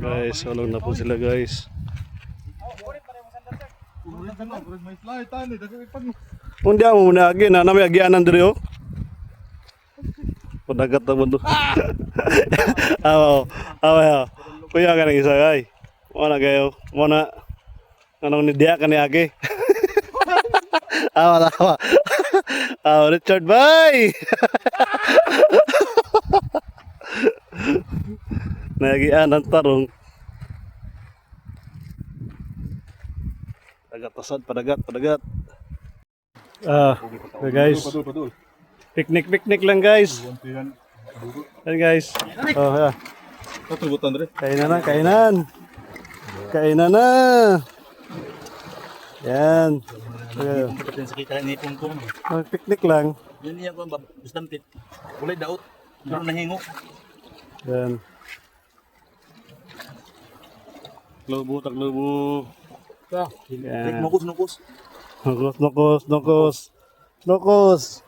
Guys, walang na po sila guys. Hindi mo muna agi na may agianan diri oh. Padagat na mo do. Aw. Kuya ka nang isa kay. Mo na gayo. Mo na anong ni dia ka ni agi. Tawa. Richard bye. Nagian ang tarong. Padagat. Guys. Picnic lang guys. Yan guys. Oh, yeah. Kainan na. Yan. Picnic lang. Yan niya ko basta tit. Kulay daot. Pero nahingo. Yan. Taklobo. Yan. Nukos. Nukos.